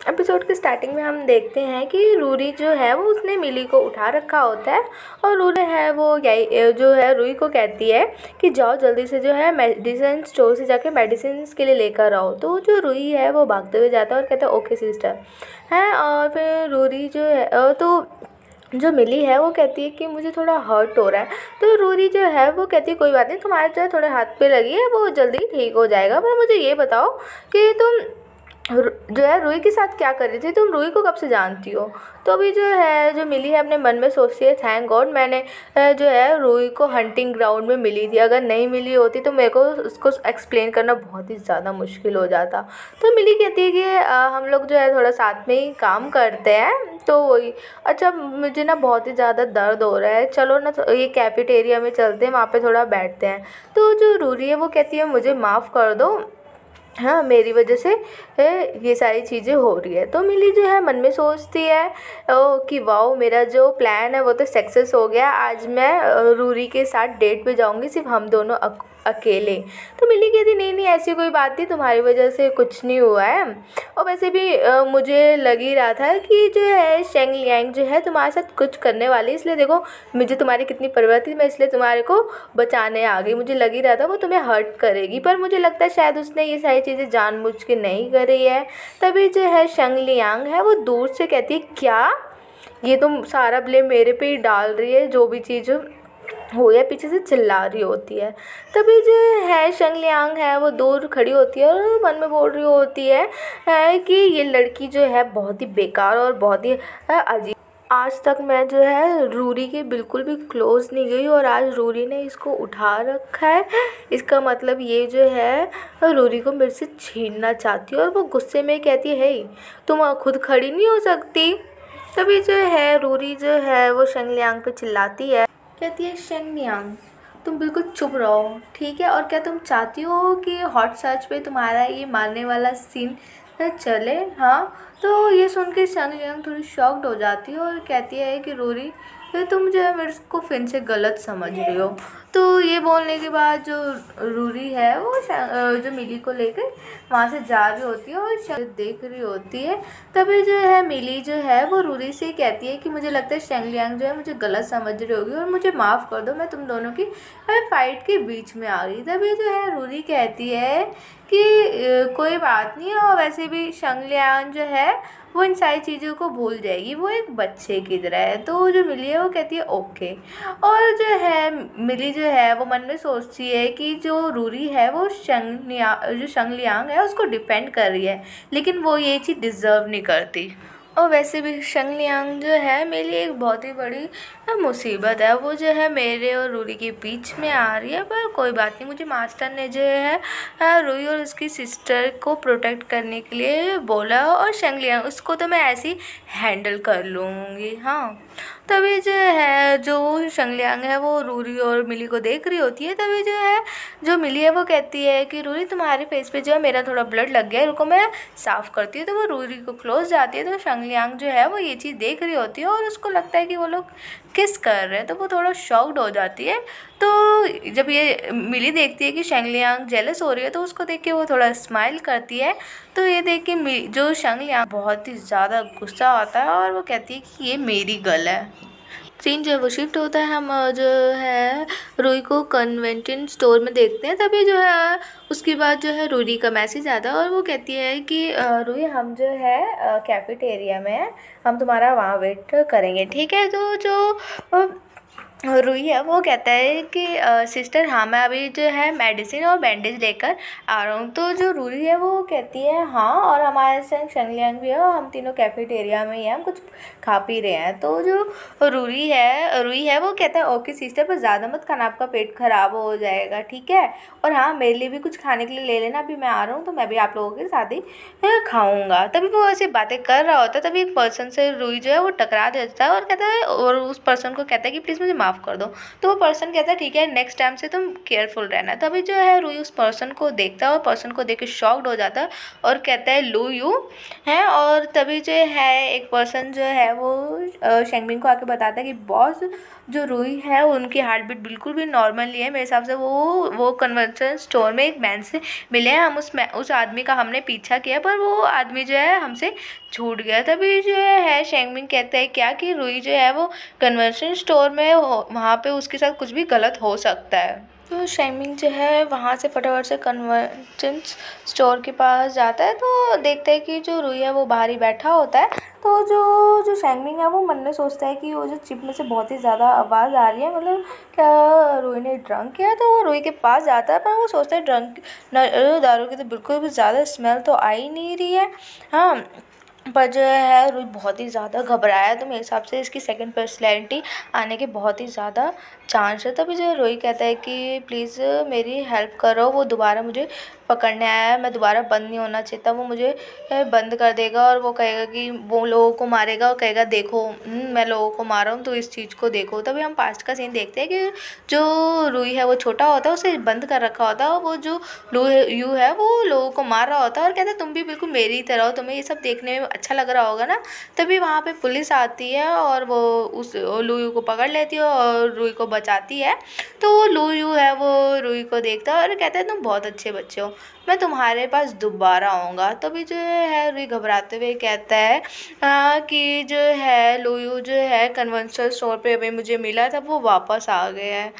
Episode के starting में हम देखते हैं कि रूरी जो है वो उसने मिली को उठा रखा होता है और रूरी है वो यही जो है रूही को कहती है कि जाओ जल्दी से जो है मेडिसिन स्टोर से जाके मेडिसिन के लिए लेकर आओ। तो जो रूही है वो भागते हुए जाता है और कहता है ओके सिस्टर है। और फिर रूरी जो है तो जो मिली है वो कहती है कि मुझे थोड़ा हर्ट हो रहा है। तो रूरी जो है वो कहती है कोई बात नहीं, तुम्हारे जो है थोड़े हाथ पे लगी है वो जल्दी ठीक हो जाएगा। पर मुझे ये बताओ कि तुम जो है रूही के साथ क्या कर रही थी, तुम रूही को कब से जानती हो। तो अभी जो है जो मिली है अपने मन में सोचती है थैंक गॉड मैंने जो है रूही को हंटिंग ग्राउंड में मिली थी, अगर नहीं मिली होती तो मेरे को उसको एक्सप्लेन करना बहुत ही ज़्यादा मुश्किल हो जाता। तो मिली कहती है कि हम लोग जो है थोड़ा साथ में ही काम करते हैं। तो वही अच्छा मुझे ना बहुत ही ज़्यादा दर्द हो रहा है, चलो ना तो ये कैफेटेरिया में चलते हैं, वहाँ पे थोड़ा बैठते हैं। तो जो रूरी है वो कहती है मुझे माफ़ कर दो, हाँ मेरी वजह से ये सारी चीज़ें हो रही है। तो मिली जो है मन में सोचती है कि वाओ मेरा जो प्लान है वो तो सक्सेस हो गया, आज मैं रूरी के साथ डेट पे जाऊंगी सिर्फ हम दोनों अकेले। तो मिली कहती नहीं नहीं ऐसी कोई बात नहीं, तुम्हारी वजह से कुछ नहीं हुआ है। और वैसे भी मुझे लग ही रहा था कि जो है शेंग लियांग जो है तुम्हारे साथ कुछ करने वाली, इसलिए देखो मुझे तुम्हारी कितनी परवाह थी, मैं इसलिए तुम्हारे को बचाने आ गई। मुझे लग ही रहा था वो तुम्हें हर्ट करेगी, पर मुझे लगता है शायद उसने ये सारी चीज़ें जानबूझ के नहीं करी है। तभी जो है शेंग लियांग है वो दूर से कहती है क्या ये तुम सारा ब्लेम मेरे पे ही डाल रही है, जो भी चीज़ हो या पीछे से चिल्ला रही होती है। तभी जो है शेंग लियांग है वो दूर खड़ी होती है और मन में बोल रही होती है कि ये लड़की जो है बहुत ही बेकार और बहुत ही अजीब, आज तक मैं जो है रूरी के बिल्कुल भी क्लोज़ नहीं गई और आज रूरी ने इसको उठा रखा है, इसका मतलब ये जो है रूरी को मेरे से छीनना चाहती है। और वो गुस्से में कहती है हे तुम खुद खड़ी नहीं हो सकती। तभी जो है रूरी जो है वो शेंग लियांग पे चिल्लाती है, कहती है शेंग लियांग तुम बिल्कुल चुप रहो ठीक है, और क्या तुम चाहती हो कि हॉट सर्च पे तुम्हारा ये मारने वाला सीन चले। हाँ तो ये सुन के शेंग लियांग थोड़ी शॉक्ड हो जाती है और कहती है कि रूरी ये तुम जो है मेरे को फिर से गलत समझ रही हो। तो ये बोलने के बाद जो रूरी है वो जो मिली को लेकर वहाँ से जा रही होती है और देख रही होती है। तभी जो है मिली जो है वो रूरी से कहती है कि मुझे लगता है शेंग लियांग जो है मुझे गलत समझ रही होगी और मुझे माफ़ कर दो, मैं तुम दोनों की फाइट के बीच में आ गई। तभी जो है रूरी कहती है कि कोई बात नहीं है, और वैसे भी शेंग लियांग जो है वो इन सारी चीज़ों को भूल जाएगी, वो एक बच्चे की तरह है। तो जो मिली है वो कहती है ओके। और जो है मिली जो है वो मन में सोचती है कि जो रूरी है वो जो शेंग लियांग है उसको डिफेंड कर रही है, लेकिन वो ये चीज़ डिज़र्व नहीं करती। और वैसे भी शेंग लियांग जो है मेरे लिए एक बहुत ही बड़ी मुसीबत है, वो जो है मेरे और रूरी के बीच में आ रही है। पर कोई बात नहीं, मुझे मास्टर ने जो है रूही और उसकी सिस्टर को प्रोटेक्ट करने के लिए बोला और शेंग लियांग उसको तो मैं ऐसे ही हैंडल कर लूँगी। हाँ तभी जो है जो शेंग लियांग है वो रूरी और मिली को देख रही होती है। तभी जो है जो मिली है वो कहती है कि रूरी तुम्हारे फेस पे जो है मेरा थोड़ा ब्लड लग गया है, रुको मैं साफ़ करती हूँ। तो वो रूरी को क्लोज जाती है तो शेंग लियांग जो है वो ये चीज़ देख रही होती है और उसको लगता है कि वो लोग किस कर रहे हैं, तो वो थोड़ा शॉक्ड हो जाती है। तो जब ये मिली देखती है कि शेंग लियांग जेलस हो रही है तो उसको देख के वो थोड़ा स्माइल करती है। तो ये देख के जो शेंग लियांग बहुत ही ज़्यादा गुस्सा आता है और वो कहती है कि ये मेरी गर्ल है। सीन जो है वो शिफ्ट होता है, हम जो है रूही को कन्वेंटिन स्टोर में देखते हैं। तभी जो है उसके बाद जो है रूही का मैसेज आता है और वो कहती है कि रूही हम जो है कैफेटेरिया में है, हम तुम्हारा वहाँ वेट करेंगे ठीक है। तो जो रूही है वो कहता है कि सिस्टर हाँ मैं अभी जो है मेडिसिन और बैंडेज लेकर आ रहा हूँ। तो जो रूही है वो कहती है हाँ, और हमारे संग शेंग लियांग भी है और हम तीनों कैफेटेरिया में ही हैं, हम कुछ खा पी रहे हैं। तो जो रूही है वो कहता है ओके सिस्टर पर ज़्यादा मत खाना, आपका पेट ख़राब हो जाएगा ठीक है, और हाँ मेरे लिए भी कुछ खाने के लिए ले लेना, अभी मैं आ रहा हूँ तो मैं भी आप लोगों के साथ ही खाऊँगा। तभी वो ऐसे बातें कर रहा होता है, तभी एक पर्सन से रूही जो है वो टकरा देता है और कहता है और उस पर्सन को कहता है कि प्लीज़ मुझे माफ़ माफ़ कर दो। तो वो पर्सन कहता है ठीक है, नेक्स्ट टाइम से तुम केयरफुल रहना। तभी जो है रुई उस पर्सन को देखता है और पर्सन को देख के शॉक्ड हो जाता है और कहता है लू यू है। और तभी जो है एक पर्सन जो है वो शेंगबिन को आके बताता है कि बॉस, जो रुई है उनकी हार्ट बीट बिल्कुल भी नॉर्मल नहीं है। मेरे हिसाब से वो कन्वेंशन स्टोर में एक मैन से मिले हैं, हम उस आदमी का हमने पीछा किया पर वो आदमी जो है हमसे छूट गया। तभी जो है शेंगबिन कहता है क्या कि रुई जो है वो कन्वेंशन स्टोर में वहाँ पे उसके साथ कुछ भी गलत हो सकता है। तो शेंगबिन जो है वहाँ से फटाफट से कन्वेंशन स्टोर के पास जाता है तो देखते हैं कि जो रुई है वो बाहर ही बैठा होता है। तो जो शेंगबिन है वो मन में सोचता है कि वो जो चिप में से बहुत ही ज़्यादा आवाज़ आ रही है, मतलब क्या रुई ने ड्रंक किया। तो वो रुई के पास जाता है पर वो सोचता है ड्रंक दारू की तो बिल्कुल भी ज़्यादा स्मेल तो आ ही नहीं रही है। हाँ, पर जो है रुई बहुत ही ज़्यादा घबराया, तो मेरे हिसाब से इसकी सेकंड पर्सनैलिटी आने के बहुत ही ज़्यादा चांस है। तभी जो रुई कहता है कि प्लीज़ मेरी हेल्प करो, वो दोबारा मुझे पकड़ने आया है, मैं दोबारा बंद नहीं होना चाहता। वो मुझे बंद कर देगा और वो कहेगा कि वो लोगों को मारेगा और कहेगा देखो मैं लोगों को मार रहा हूँ तो इस चीज़ को देखो। तभी हम पास्ट का सीन देखते हैं कि जो रुई है वो छोटा होता है, उसे बंद कर रखा होता है और वो जो यू है वो लोगों को मार रहा होता है और कहता है तुम भी बिल्कुल मेरी तरह हो, तुम्हें ये सब देखने में अच्छा लग रहा होगा ना। तभी वहाँ पे पुलिस आती है और वो उस लुयू को पकड़ लेती है और रुई को बचाती है। तो वो लुयू है वो रुई को देखता है और कहता है तुम बहुत अच्छे बच्चे हो, मैं तुम्हारे पास दोबारा आऊँगा। तभी जो है रुई घबराते हुए कहता है कि जो है लुयू जो है कन्वेंशनल स्टोर पे अभी मुझे मिला था, वो वापस आ गया है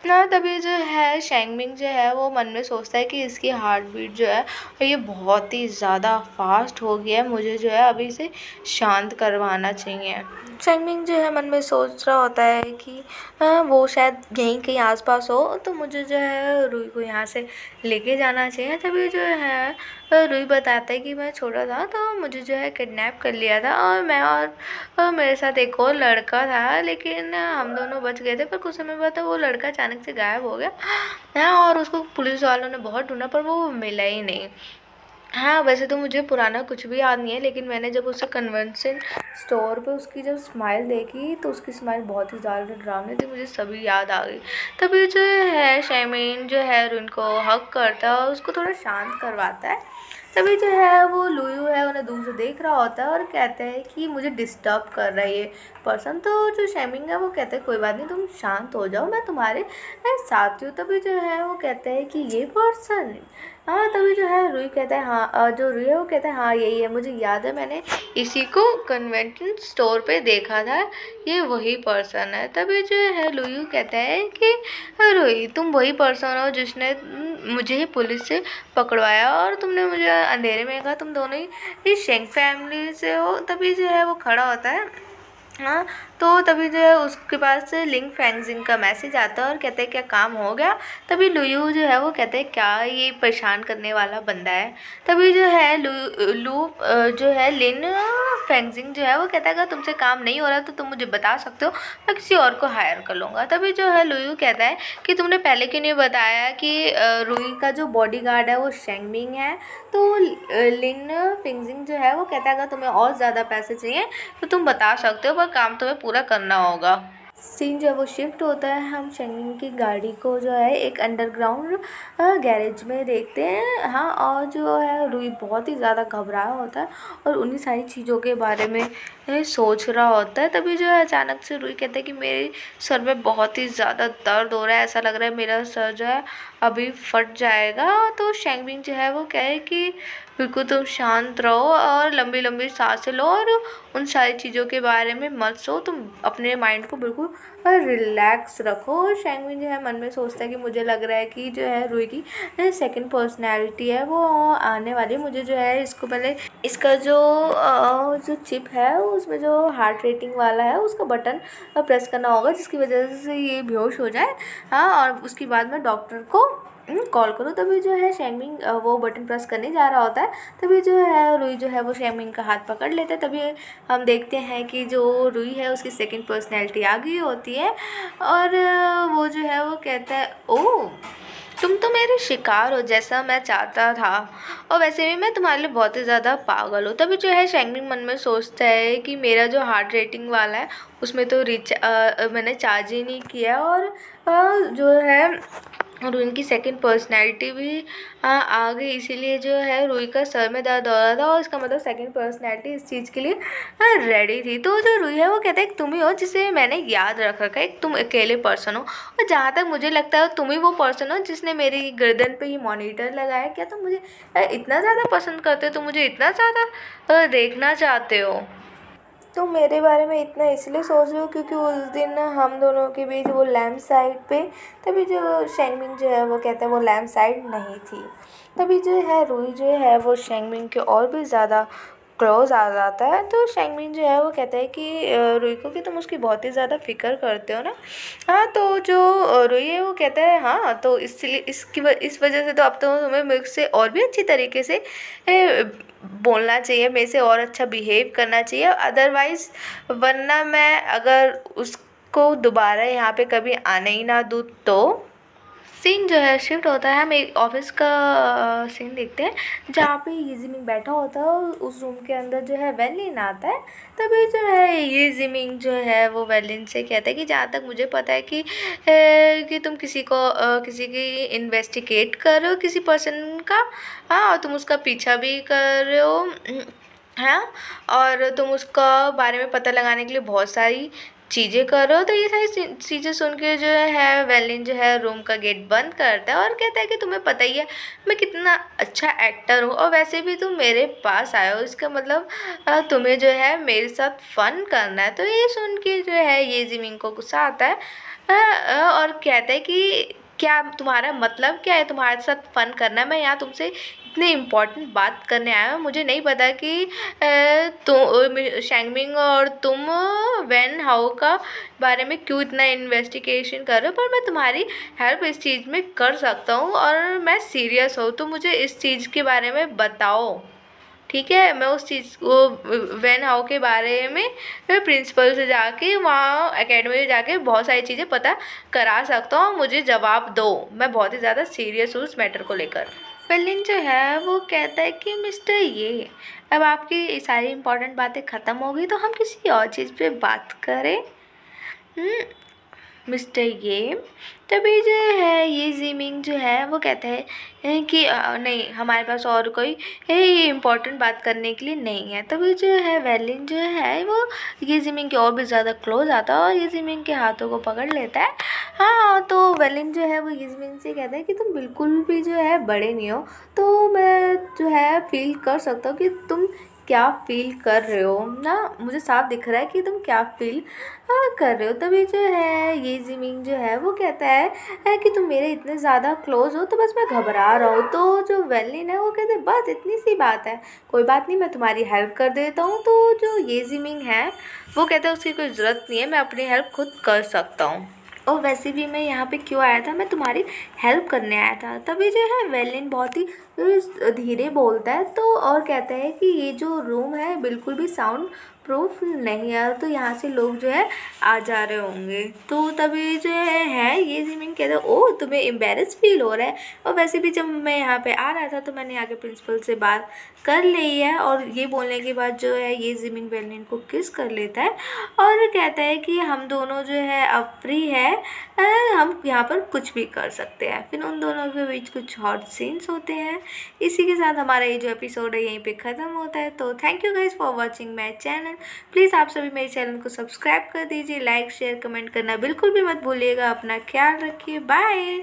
ना। तभी जो है शेंगबिन जो है वो मन में सोचता है कि इसकी हार्ट बीट जो है ये बहुत ही ज़्यादा फास्ट हो गया है, मुझे जो है अभी इसे शांत करवाना चाहिए। शेंगबिन जो है मन में सोच रहा होता है कि वो शायद यहीं कहीं आसपास हो, तो मुझे जो है रुई को यहाँ से लेके जाना चाहिए। तभी जो है रुई बताता है कि मैं छोटा था तो मुझे जो है किडनैप कर लिया था और मैं और मेरे साथ एक और लड़का था, लेकिन हम दोनों बच गए थे। पर कुछ समय बाद वो लड़का अचानक से गायब हो गया और उसको पुलिस वालों ने बहुत ढूंढा पर वो मिला ही नहीं। हाँ, वैसे तो मुझे पुराना कुछ भी याद नहीं है, लेकिन मैंने जब उसे कन्वेंशन स्टोर पे उसकी जब स्माइल देखी तो उसकी स्माइल बहुत ही ज़्यादा डरावनी थी, मुझे सभी याद आ गई। तभी जो है शेंगबिन जो है रुन को हक करता है और उसको थोड़ा शांत करवाता है। तभी जो है वो लुयू है उन्हें दूर से देख रहा होता है और कहते हैं कि मुझे डिस्टर्ब कर रहा है ये पर्सन। तो जो शेंगबिन है वो कहते हैं कोई बात नहीं, तुम शांत हो जाओ, मैं तुम्हारे साथ हूँ। तभी जो है वो कहते हैं कि ये पर्सन, हाँ। तभी जो है रुई कहता है हाँ, जो रुई है वो कहता है हाँ यही है, मुझे याद है मैंने इसी को कन्वेंशन स्टोर पे देखा था, ये वही पर्सन है। तभी जो है लुयू कहता है कि रुई तुम वही पर्सन हो जिसने मुझे पुलिस से पकड़वाया और तुमने मुझे अंधेरे में कहा तुम दोनों ही शेंग फैमिली से हो। तभी जो है वो खड़ा होता है, हाँ। तो तभी जो है उसके पास लिंग फैंगजिंग का मैसेज आता है और कहते हैं क्या काम हो गया। तभी लुयू जो है वो कहते हैं क्या ये परेशान करने वाला बंदा है। तभी जो है लू जो है लिन फैंगजिंग जो है वो कहता है अगर तुमसे काम नहीं हो रहा तो तुम मुझे बता सकते हो, मैं किसी और को हायर कर लूँगा। तभी जो है लुयू कहता है कि तुमने पहले क्यों नहीं बताया कि रुई का जो बॉडीगार्ड है वो शेंगबिन है। तो लिन फैंगजिंग जो है वो कहता है अगर तुम्हें और ज़्यादा पैसे चाहिए तो तुम बता सकते हो, पर काम तुम्हें पूरा करना होगा। सीन जो है वो शिफ्ट होता है, हम शेंगबिन की गाड़ी को जो है एक अंडरग्राउंड गैरेज में देखते हैं, हाँ। और जो है रुई बहुत ही ज़्यादा घबराया होता है और उन्हीं सारी चीज़ों के बारे में सोच रहा होता है। तभी जो है अचानक से रुई कहता है कि मेरे सर में बहुत ही ज़्यादा दर्द हो रहा है, ऐसा लग रहा है मेरा सर जो है अभी फट जाएगा। तो शेंगबिन जो है वो कहे कि बिल्कुल तुम शांत रहो और लंबी लंबी सांसें लो और उन सारी चीज़ों के बारे में मत सो, तुम अपने माइंड को बिल्कुल रिलैक्स रखो। शेंगबिन जो है मन में सोचता है कि मुझे लग रहा है कि जो है रुई की सेकंड पर्सनैलिटी है वो आने वाली, मुझे जो है इसको पहले इसका जो चिप है उसमें जो हार्ट रेटिंग वाला है उसका बटन प्रेस करना होगा जिसकी वजह से ये बेहोश हो जाए, हाँ। और उसके बाद में डॉक्टर को कॉल करो। तभी जो है शेंगमिंग वो बटन प्रेस करने जा रहा होता है, तभी जो है रुई जो है वो शेंगमिंग का हाथ पकड़ लेता है। तभी हम देखते हैं कि जो रुई है उसकी सेकंड पर्सनैलिटी आ गई होती है और वो जो है वो कहता है, ओह तुम तो मेरे शिकार हो जैसा मैं चाहता था, और वैसे भी मैं तुम्हारे लिए बहुत ही ज़्यादा पागल हूँ। तभी जो है शेंगमिंग मन में सोचता है कि मेरा जो हार्ट रेटिंग वाला है उसमें तो मैंने चार्ज ही नहीं किया, और जो है रुई की सेकंड पर्सनैलिटी भी आ गई, इसीलिए जो है रुई का सर में दर्द हो रहा था, और इसका मतलब सेकंड पर्सनैलिटी इस चीज़ के लिए रेडी थी। तो जो रुई है वो कहता है कि तुम ही हो जिसे मैंने याद रख रखा है, तुम अकेले पर्सन हो, और जहाँ तक मुझे लगता है तुम ही वो पर्सन हो जिसने मेरी गर्दन पे ही मॉनिटर लगाया। क्या तुम मुझे इतना ज़्यादा पसंद करते हो, तुम मुझे इतना ज़्यादा देखना चाहते हो? तो मेरे बारे में इतना इसलिए सोच रहे हो क्योंकि उस दिन हम दोनों के बीच वो लैम्प साइड पे, तभी जो शेंगमिंग जो है वो कहता है वो लैम्प साइड नहीं थी। तभी जो है रुई जो है वो शेंगमिंग के और भी ज़्यादा क्लोज आ जाता है। तो शेंगमिंग जो है वो कहता है कि रुई को कि तुम उसकी बहुत ही ज़्यादा फिक्र करते हो ना। हाँ, तो जो रुई है वो कहता है हाँ, तो इसलिए इस वजह से तो अब तो तुम्हें मेरे से और भी अच्छी तरीके से बोलना चाहिए, मेरे से और अच्छा बिहेव करना चाहिए, अदरवाइज़ वरना मैं अगर उसको दोबारा यहाँ पे कभी आने ही ना दूँ तो। सीन जो है शिफ्ट होता है, हम एक ऑफिस का सीन देखते हैं जहाँ पे ये जिमिंग बैठा होता है, और उस रूम के अंदर जो है वेलिन आता है। तभी जो है ये जिमिंग जो है वो वेलिन से कहता है कि जहाँ तक मुझे पता है कि तुम किसी की इन्वेस्टिगेट कर रहे हो, किसी पर्सन का, हाँ, और तुम उसका पीछा भी कर रहे हो, हाँ, और तुम उसका बारे में पता लगाने के लिए बहुत सारी चीज़ें कर रहे हो। तो ये सारी चीज़ें सुन के जो है वेलिन जो है रूम का गेट बंद करता है और कहता है कि तुम्हें पता ही है मैं कितना अच्छा एक्टर हूँ, और वैसे भी तुम मेरे पास आए हो, इसका मतलब तुम्हें जो है मेरे साथ फ़न करना है। तो ये सुन के जो है ये जिमिंग को गुस्सा आता है और कहता है कि क्या तुम्हारा मतलब क्या है तुम्हारे साथ फ़न करना? मैं यहाँ तुमसे इतनी इम्पोर्टेंट बात करने आया हूँ, मुझे नहीं पता कि तुम शेंगमिंग और तुम वैन हाओ का बारे में क्यों इतना इन्वेस्टिगेशन कर रहे हो, पर मैं तुम्हारी हेल्प इस चीज़ में कर सकता हूँ और मैं सीरियस हूँ, तो मुझे इस चीज़ के बारे में बताओ, ठीक है? मैं उस चीज़ को वैन हाओ के बारे में मैं प्रिंसिपल से जाके वहाँ एकेडमी में जाके बहुत सारी चीज़ें पता करा सकता हूँ, मुझे जवाब दो, मैं बहुत ही ज़्यादा सीरियस हूँ उस मैटर को लेकर। वेलिन जो है वो कहता है कि मिस्टर ये, अब आपकी सारी इम्पोर्टेंट बातें ख़त्म हो गई तो हम किसी और चीज़ पे बात करें। मिस्टर ये, तभी जो है ये जिमिंग जो है वो कहता है कि नहीं, हमारे पास और कोई इम्पोर्टेंट बात करने के लिए नहीं है। तभी जो है वेलिन जो है वो ये जिमिंग के और भी ज़्यादा क्लोज आता है और ये जिमिंग के हाथों को पकड़ लेता है। हाँ, तो वेलिन जो है वो ये जिमिंग से कहता है कि तुम बिल्कुल भी जो है बड़े नहीं हो, तो मैं जो है फील कर सकता हूँ कि तुम क्या फील कर रहे हो ना, मुझे साफ दिख रहा है कि तुम क्या फील कर रहे हो। तभी जो है ये जिमिंग जो है वो कहता है कि तुम मेरे इतने ज़्यादा क्लोज हो तो बस मैं घबरा रहा हूँ। तो जो वेलिन है वो कहते हैं बस इतनी सी बात है, कोई बात नहीं, मैं तुम्हारी हेल्प कर देता हूँ। तो जो ये जिमिंग है वो कहता है उसकी कोई ज़रूरत नहीं है, मैं अपनी हेल्प खुद कर सकता हूँ, और वैसे भी मैं यहाँ पे क्यों आया था, मैं तुम्हारी हेल्प करने आया था। तभी जो है वेलिन बहुत ही धीरे बोलता है तो और कहता है कि ये जो रूम है बिल्कुल भी साउंड प्रूफ नहीं है, तो यहाँ से लोग जो है आ जा रहे होंगे। तो तभी जो है ये जिमिंग कहता है ओह तुम्हें एम्बेरस फील हो रहा है, और वैसे भी जब मैं यहाँ पे आ रहा था तो मैंने आगे प्रिंसिपल से बात कर ली है। और ये बोलने के बाद जो है ये जिमिंग वेलिन को किस कर लेता है और कहता है कि हम दोनों जो है अब फ्री है, हम यहाँ पर कुछ भी कर सकते हैं। फिर उन दोनों के बीच कुछ हॉट सीन्स होते हैं। इसी के साथ हमारा ये जो एपिसोड है यहीं पे ख़त्म होता है। तो thank you guys for watching my channel. Please आप सभी मेरे चैनल को सब्सक्राइब कर दीजिए, लाइक शेयर कमेंट करना बिल्कुल भी मत भूलिएगा। अपना ख्याल रखिए, बाय।